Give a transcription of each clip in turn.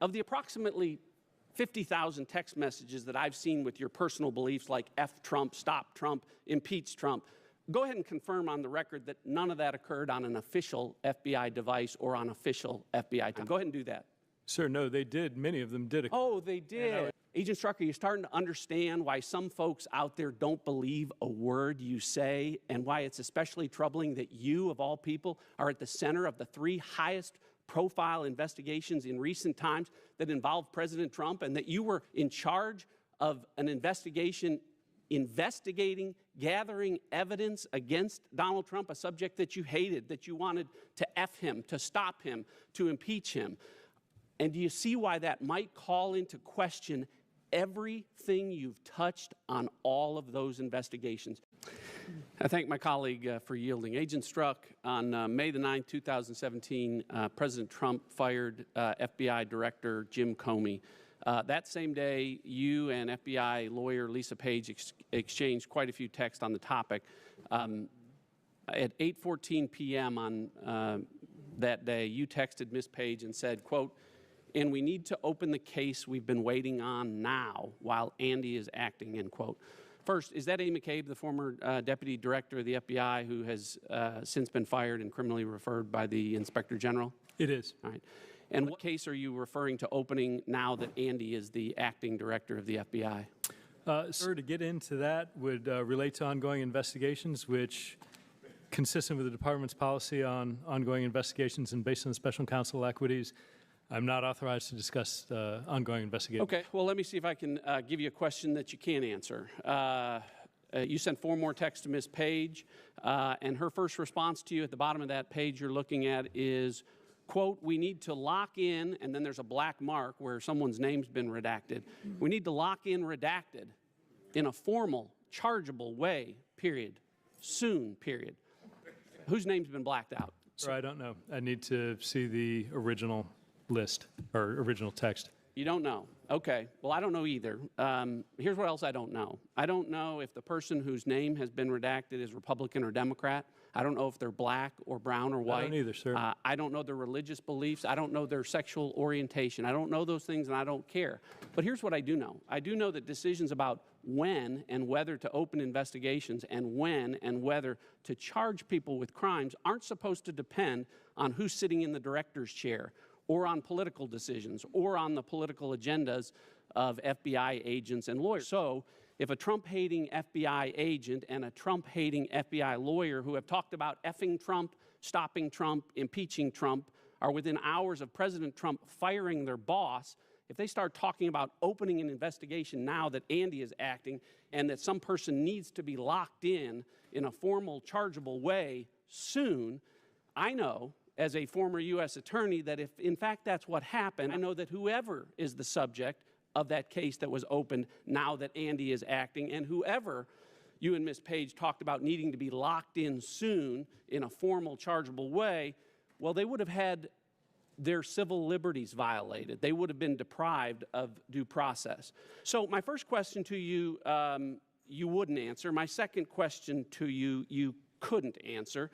Of the approximately 50,000 text messages that I've seen with your personal beliefs like F Trump, stop Trump, impeach Trump, go ahead and confirm on the record that none of that occurred on an official FBI device or on official FBI time. Go ahead and do that. Sir, no, they did. Many of them did. Oh, they did. Agent Strzok, are you starting to understand why some folks out there don't believe a word you say, and why it's especially troubling that you, of all people, are at the center of the 3 highest profile investigations in recent times that involve President Trump, and that you were in charge of an investigation investigating, gathering evidence against Donald Trump, a subject that you hated, that you wanted to F him, to stop him, to impeach him? And do you see why that might call into question everything you've touched on all of those investigations? I thank my colleague for yielding. Agent Strzok, on May the 9th, 2017, President Trump fired FBI Director Jim Comey. That same day, you and FBI lawyer Lisa Page exchanged quite a few texts on the topic. At 8:14 p.m. on that day, you texted Ms. Page and said, quote, "And we need to open the case we've been waiting on now while Andy is acting," end quote. First, is that Amy McCabe, the former Deputy Director of the FBI, who has since been fired and criminally referred by the Inspector General? It is. All right. And what case are you referring to opening now that Andy is the acting director of the FBI? Sir, to get into that would relate to ongoing investigations, which, consistent with the Department's policy on ongoing investigations and based on the Special Counsel equities, I'm not authorized to discuss ongoing investigations. Okay, well, let me see if I can give you a question that you can answer. You sent 4 more texts to Ms. Page, and her first response to you at the bottom of that page you're looking at is, quote, "We need to lock in," and then there's a black mark where someone's name's been redacted. "We need to lock in redacted in a formal, chargeable way, period. Soon, period." Whose name's been blacked out? Sir, I don't know. I need to see the original list or original text. You don't know. Okay. Well, I don't know either. Here's what else I don't know. I don't know if the person whose name has been redacted is Republican or Democrat. I don't know if they're black or brown or white. I don't either, sir. I don't know their religious beliefs. I don't know their sexual orientation. I don't know those things, and I don't care. But here's what I do know. I do know that decisions about when and whether to open investigations and when and whether to charge people with crimes aren't supposed to depend on who's sitting in the director's chair, or on political decisions, or on the political agendas of FBI agents and lawyers. So if a Trump-hating FBI agent and a Trump-hating FBI lawyer who have talked about effing Trump, stopping Trump, impeaching Trump, are within hours of President Trump firing their boss, if they start talking about opening an investigation now that Andy is acting and that some person needs to be locked in a formal, chargeable way soon, I know, as a former U.S. attorney, that if in fact that's what happened, I know that whoever is the subject of that case that was opened now that Andy is acting, and whoever you and Ms. Page talked about needing to be locked in soon in a formal, chargeable way, well, they would have had their civil liberties violated. They would have been deprived of due process. So my first question to you, you wouldn't answer. My second question to you, you couldn't answer.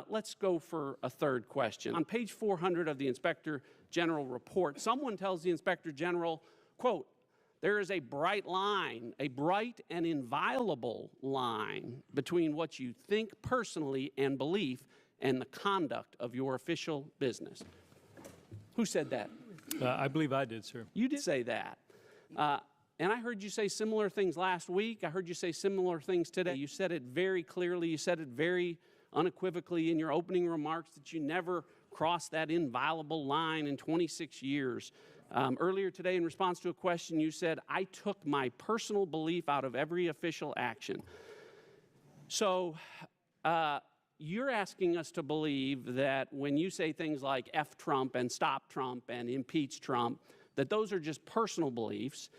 Let's go for a third question. On page 400 of the Inspector General report, someone tells the Inspector General, quote, "There is a bright line, a bright and inviolable line between what you think personally and belief and the conduct of your official business." Who said that? I believe I did, sir. You did say that. And I heard you say similar things last week. I heard you say similar things today. You said it very clearly. You said it very unequivocally in your opening remarks that you never crossed that inviolable line in 26 years. Earlier today, in response to a question, you said, "I took my personal belief out of every official action." So you're asking us to believe that when you say things like F Trump and stop Trump and impeach Trump, that those are just personal beliefs,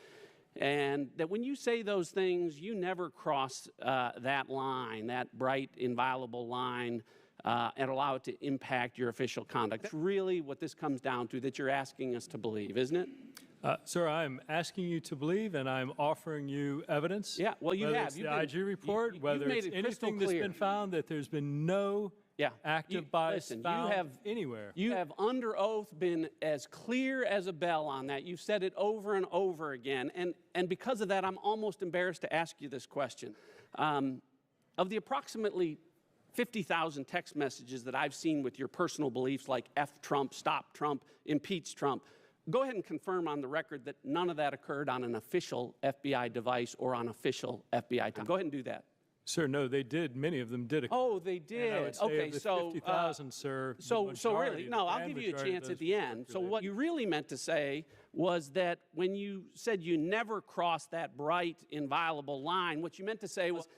and that when you say those things, you never cross that line, that bright, inviolable line, and allow it to impact your official conduct. That's really what this comes down to, that you're asking us to believe, isn't it? Sir, I'm asking you to believe, and I'm offering you evidence. Yeah, well, you whether have. It's the IG report, you've whether made it's it crystal anything that's clear. been found that there's been no active bias found anywhere. You have under oath been as clear as a bell on that. You've said it over and over again. And because of that, I'm almost embarrassed to ask you this question. Of the approximately 50,000 text messages that I've seen with your personal beliefs like F Trump, stop Trump, impeach Trump, go ahead and confirm on the record that none of that occurred on an official FBI device or on official FBI time. Go ahead and do that. Sir, no, they did. Many of them did occur. Oh, they did. And I would say Okay, of the so 50,000, sir. So really, no, I'll give you a chance at the end. So what you really meant to say was that when you said you never crossed that bright, inviolable line, what you meant to say was,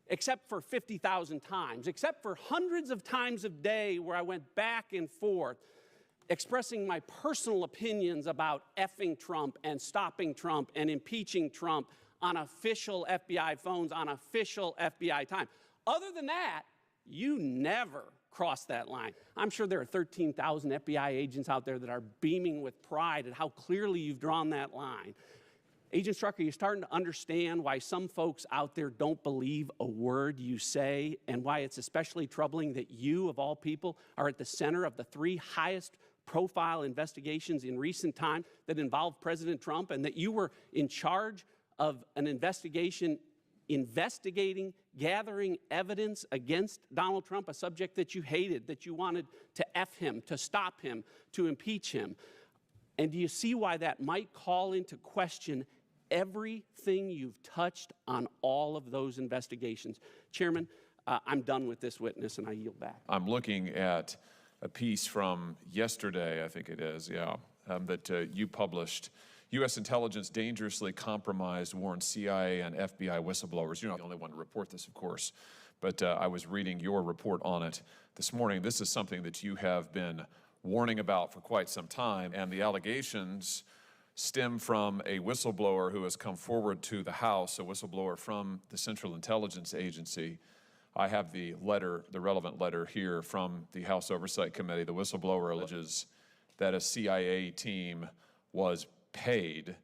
except for 50,000 times, except for hundreds of times a day where I went back and forth, expressing my personal opinions about effing Trump and stopping Trump and impeaching Trump on official FBI phones on official FBI time. Other than that, you never crossed that line. I'm sure there are 13,000 FBI agents out there that are beaming with pride at how clearly you've drawn that line. Agent Strucker, you're starting to understand why some folks out there don't believe a word you say, and why it's especially troubling that you, of all people, are at the center of the 3 highest profile investigations in recent time that involve President Trump, and that you were in charge of an investigation investigating, gathering evidence against Donald Trump, a subject that you hated, that you wanted to F him, to stop him, to impeach him. And do you see why that might call into question everything you've touched on all of those investigations? Chairman, I'm done with this witness, and I yield back. I'm looking at a piece from yesterday, I think it is, that you published. U.S. intelligence dangerously compromised, warned CIA and FBI whistleblowers. You're not the only one to report this, of course, but I was reading your report on it this morning. This is something that you have been warning about for quite some time, and the allegations stem from a whistleblower who has come forward to the House, a whistleblower from the Central Intelligence Agency. I have the letter, the relevant letter here from the House Oversight Committee. The whistleblower alleges that a CIA team was paid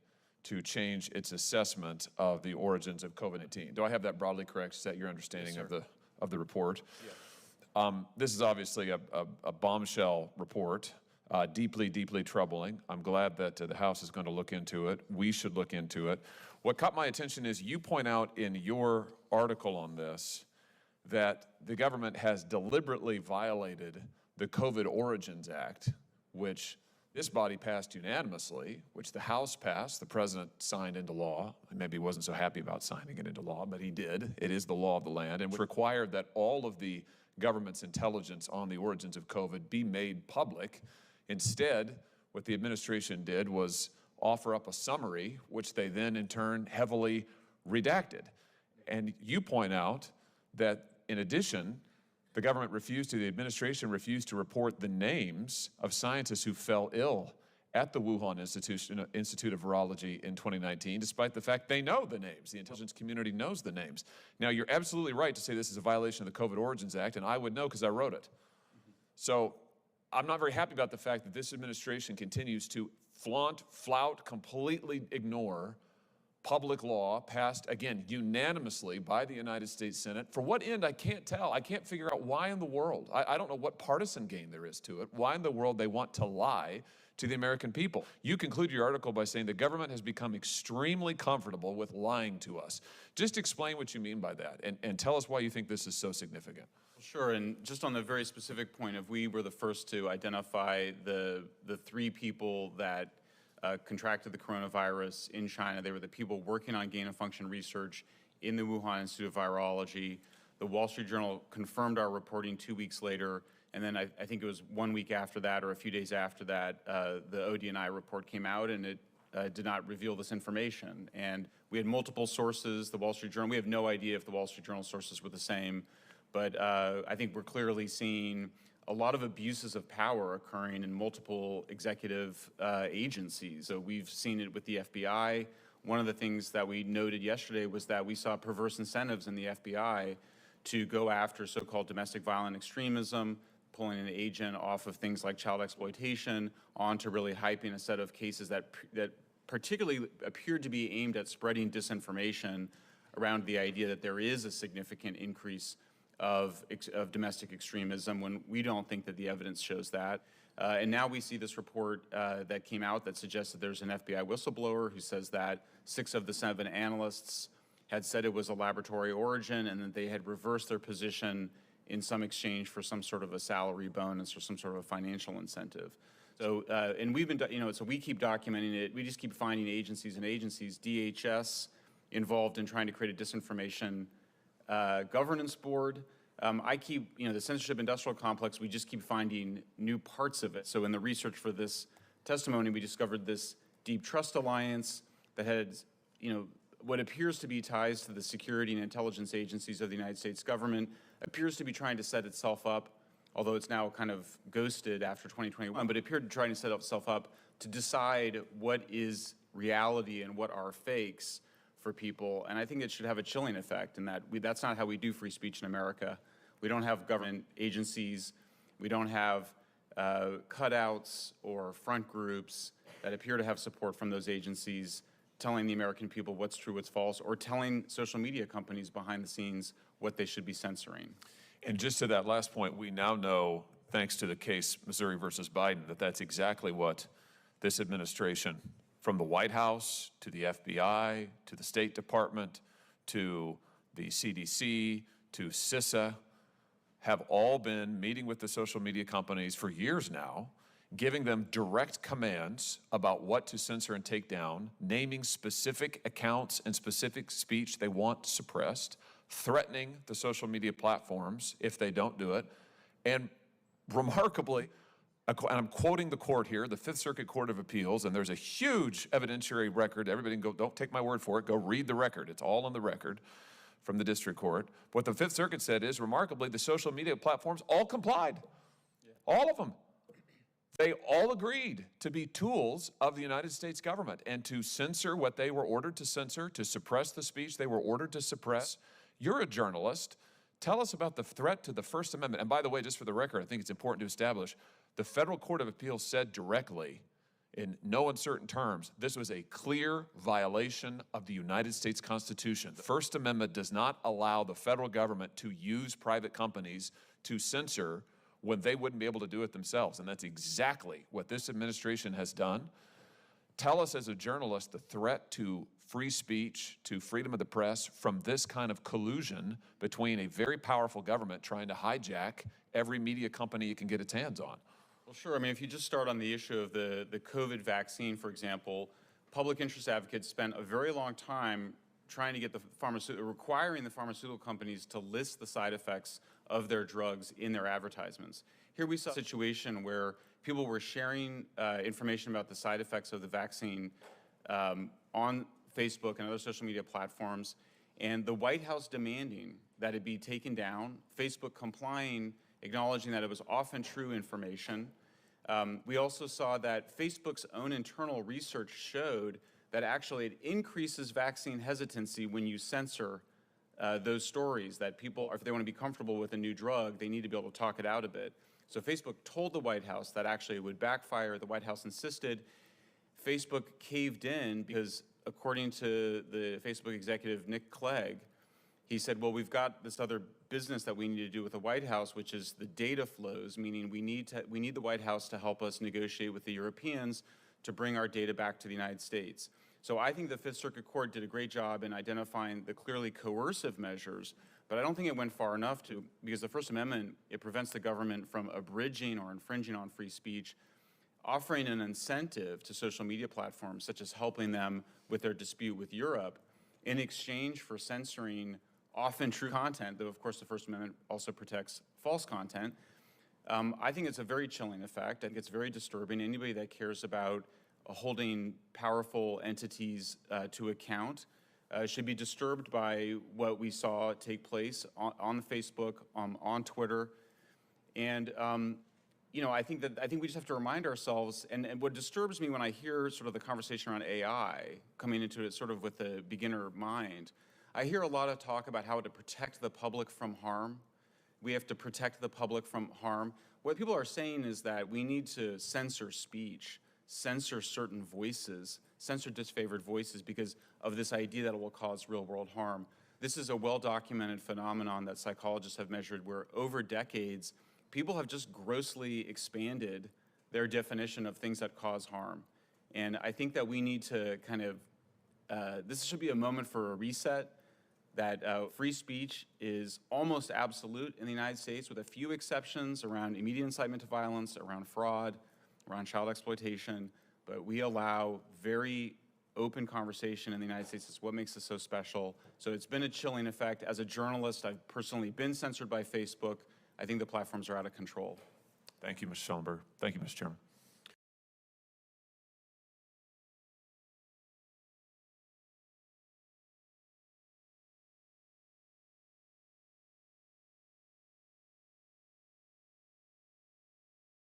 to change its assessment of the origins of COVID-19. Do I have that broadly correct? Is that your understanding of the report? Yes. This is obviously a bombshell report, deeply, deeply troubling. I'm glad that the House is going to look into it. We should look into it. What caught my attention is you point out in your article on this that the government has deliberately violated the COVID Origins Act, which this body passed unanimously, which the House passed, the President signed into law. Maybe he wasn't so happy about signing it into law, but he did. It is the law of the land, and which required that all of the government's intelligence on the origins of COVID be made public. Instead, what the administration did was offer up a summary, which they then in turn heavily redacted. And you point out that in addition, the administration refused to report the names of scientists who fell ill at the Wuhan Institute of Virology in 2019, despite the fact they know the names. The intelligence community knows the names. Now, you're absolutely right to say this is a violation of the COVID Origins Act, and I would know because I wrote it. So I'm not very happy about the fact that this administration continues to flout, completely ignore public law passed, again, unanimously by the United States Senate. For what end, I can't tell. I can't figure out why in the world. I don't know what partisan gain there is to it. Why in the world they want to lie to the American people. You conclude your article by saying the government has become extremely comfortable with lying to us. Just explain what you mean by that, and tell us why you think this is so significant. Sure, and just on the very specific point of we were the first to identify the 3 people that contracted the coronavirus in China. They were the people working on gain-of-function research in the Wuhan Institute of Virology. The Wall Street Journal confirmed our reporting 2 weeks later, and then I think it was 1 week after that or a few days after that, the ODNI report came out, and it did not reveal this information. And we had multiple sources. The Wall Street Journal, we have no idea if the Wall Street Journal sources were the same, but I think we're clearly seeing a lot of abuses of power occurring in multiple executive agencies. So we've seen it with the FBI. One of the things that we noted yesterday was that we saw perverse incentives in the FBI to go after so-called domestic violent extremism, pulling an agent off of things like child exploitation onto really hyping a set of cases that particularly appeared to be aimed at spreading disinformation around the idea that there is a significant increase of domestic extremism, when we don't think that the evidence shows that. And now we see this report that came out that suggests that there's an FBI whistleblower who says that 6 of the 7 analysts had said it was a laboratory origin, and that they had reversed their position in some exchange for some sort of a salary bonus or some sort of a financial incentive. So, and we've been, so we keep documenting it. We just keep finding agencies, DHS involved in trying to create a disinformation governance board. I keep, the censorship industrial complex, we just keep finding new parts of it. So in the research for this testimony, we discovered this deep trust alliance that had, what appears to be ties to the security and intelligence agencies of the United States government, appears to be trying to set itself up, although it's now kind of ghosted after 2021, but it appeared to try to set itself up to decide what is reality and what are fakes for people. And I think it should have a chilling effect in that that's not how we do free speech in America. We don't have government agencies. We don't have cutouts or front groups that appear to have support from those agencies telling the American people what's true, what's false, or telling social media companies behind the scenes what they should be censoring. And just to that last point, we now know, thanks to the case Missouri versus Biden, that that's exactly what this administration, from the White House to the FBI to the State Department to the CDC to CISA, have all been meeting with the social media companies for years now, giving them direct commands about what to censor and take down, naming specific accounts and specific speech they want suppressed, threatening the social media platforms if they don't do it. And remarkably, and I'm quoting the court here, the Fifth Circuit Court of Appeals, and there's a huge evidentiary record. Everybody can go, don't take my word for it, go read the record. It's all on the record from the district court. What the Fifth Circuit said is, remarkably, the social media platforms all complied. All of them. They all agreed to be tools of the United States government and to censor what they were ordered to censor, to suppress the speech they were ordered to suppress. You're a journalist. Tell us about the threat to the First Amendment. And by the way, just for the record, I think it's important to establish, the Federal Court of Appeals said directly, in no uncertain terms, this was a clear violation of the United States Constitution. The First Amendment does not allow the federal government to use private companies to censor when they wouldn't be able to do it themselves. And that's exactly what this administration has done. Tell us as a journalist the threat to free speech, to freedom of the press from this kind of collusion between a very powerful government trying to hijack every media company it can get its hands on. Well, sure. I mean, if you just start on the issue of the COVID vaccine, for example, public interest advocates spent a very long time trying to get requiring the pharmaceutical companies to list the side effects of their drugs in their advertisements. Here we saw a situation where people were sharing information about the side effects of the vaccine on Facebook and other social media platforms, and the White House demanding that it be taken down, Facebook complying, acknowledging that it was often true information. We also saw that Facebook's own internal research showed that actually it increases vaccine hesitancy when you censor those stories, that people, if they want to be comfortable with a new drug, they need to be able to talk it out a bit. So Facebook told the White House that actually it would backfire. The White House insisted. Facebook caved in because, according to the Facebook executive Nick Clegg, he said, well, we've got this other business that we need to do with the White House, which is the data flows, meaning we need the White House to help us negotiate with the Europeans to bring our data back to the United States. So I think the Fifth Circuit Court did a great job in identifying the clearly coercive measures, but I don't think it went far enough because the First Amendment, it prevents the government from abridging or infringing on free speech, offering an incentive to social media platforms, such as helping them with their dispute with Europe, in exchange for censoring often true content, though of course the First Amendment also protects false content. I think it's a very chilling effect. I think it's very disturbing. Anybody that cares about holding powerful entities to account should be disturbed by what we saw take place on Facebook, on Twitter. And I think we just have to remind ourselves, and what disturbs me when I hear sort of the conversation around AI coming into it sort of with a beginner mind, I hear a lot of talk about how to protect the public from harm. We have to protect the public from harm. What people are saying is that we need to censor speech censor certain voices, censor disfavored voices because of this idea that it will cause real-world harm. This is a well-documented phenomenon that psychologists have measured where over decades, people have just grossly expanded their definition of things that cause harm. And I think that we need to kind of, this should be a moment for a reset, that free speech is almost absolute in the United States with a few exceptions around immediate incitement to violence, around fraud, around child exploitation, but we allow very open conversation in the United States. It's what makes us so special. So it's been a chilling effect. As a journalist, I've personally been censored by Facebook. I think the platforms are out of control. Thank you, Mr. Schellenberg. Thank you, Mr. Chairman.